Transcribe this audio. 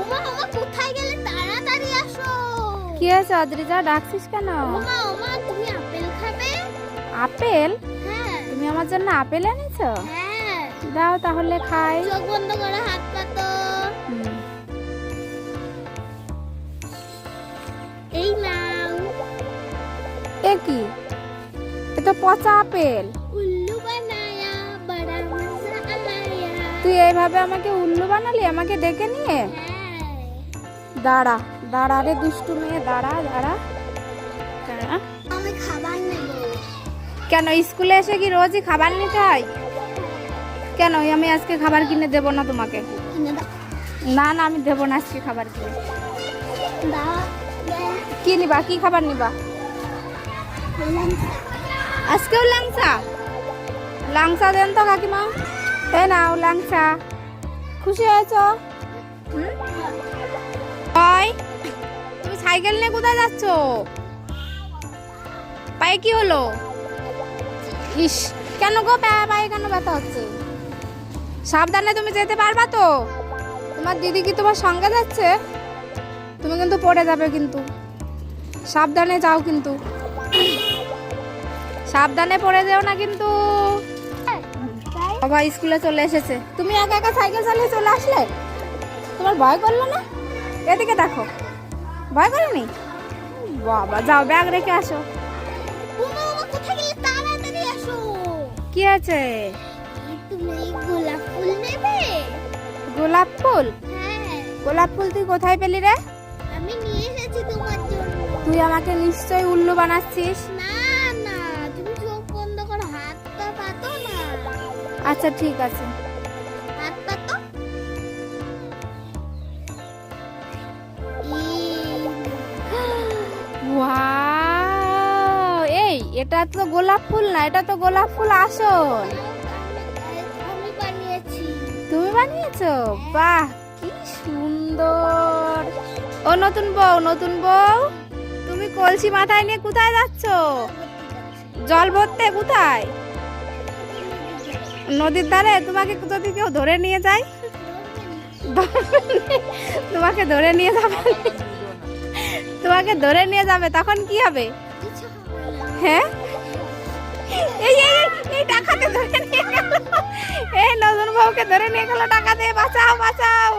ওমা ওমা কোথায় গেলে? তাড়াতাড়ি আসো। কি হয়েছে অদ্রিজা, ডাকছিস কেন? ওমা ওমা তুমি আপেল খাবে? আপেল? হ্যাঁ তুমি আমার জন্য আপেল এনেছো? হ্যাঁ। দাও তাহলে খাই। চোখ বন্ধ করো, হাত পাতো। হুম। এই নাও। এ কি? এ তো পচা আপেল। উল্লু বানায়া বড়া মজা আয়া। তুই এইভাবে আমাকে উল্লু বানালি আমাকে ডেকে নিয়ে? হ্যাঁ। দাঁড়া দাঁড়া রে দুষ্টু মেয়ে, দাঁড়া দাঁড়া দাঁড়া। আমি খাবার নেব। কেন স্কুলে এসে কি রোজই খাবার নিতে হয়? কেন আমি আজকে খাবার কিনে দেবো না তোমাকে? কিনে দাও। না না আমি দেবো না আজকে খাবার কিনে। দাও। কি নিবা, কি খাবার নিবা? আজকেও ল্যাংচা? ল্যাংচা দেন তো কাকিমা। এই নাও ল্যাংচা। খুশি হয়েছো? ওই তুমি সাইকেল নিয়ে কোথায় যাচ্ছ? পায়ে কি হলো? ইস কেন গো, পায়ে কেন ব্যথা হচ্ছে? সাবধানে তুমি যেতে পারবা তো? তোমার দিদি কি তোমার সঙ্গে যাচ্ছে? তুমি কিন্তু পড়ে যাবে, কিন্তু সাবধানে যাও, কিন্তু সাবধানে পড়ে যেও না কিন্তু। বাবা স্কুলে চলে এসেছে, তুমি একা একা সাইকেল চালিয়ে চলে আসলে? তোমার ভয় করলো না? এদিকে দেখো, ভয় করেনি? বাবা যাও ব্যাগ রেখে আসো। ওমা ওমা কোথায় গেলে? তাড়াতাড়ি আসো। কি আছে? তুমি গোলাপ ফুল নেবে? গোলাপ ফুল? হ্যাঁ গোলাপ ফুল তুই কোথায় পেলি রে? আমি নিয়ে এসেছি তোমার জন্য। তুই আমাকে নিশ্চয়ই উল্লু বানাচ্ছিস। না না তুমি চোখ বন্ধ করো, হাতটা পাতো না। আচ্ছা ঠিক আছে। হাত পাতো। ওয়াও, এই এটা তো গোলাপ ফুল না, এটা তো গোলাপ ফুল আসল। আমি বানিয়েছি। তুমি বানিয়েছো? বাহ কি সুন্দর। ও নতুন বউ, নতুন বউ তুমি কলসি মাথায় নিয়ে কোথায় যাচ্ছো? জল ভরতে? কোথায়? নদীর ধারে? তোমাকে যদি কেউ ধরে নিয়ে যায়? তোমাকে ধরে নিয়ে যাবে, তোমাকে ধরে নিয়ে যাবে তখন কি হবে? হ্যাঁ এই এই এই টাকাতে ধরে নিয়ে গেল, এই নতুন বউকে ধরে নিয়ে গেল, টাকা দিয়ে বাঁচাও বাঁচাও।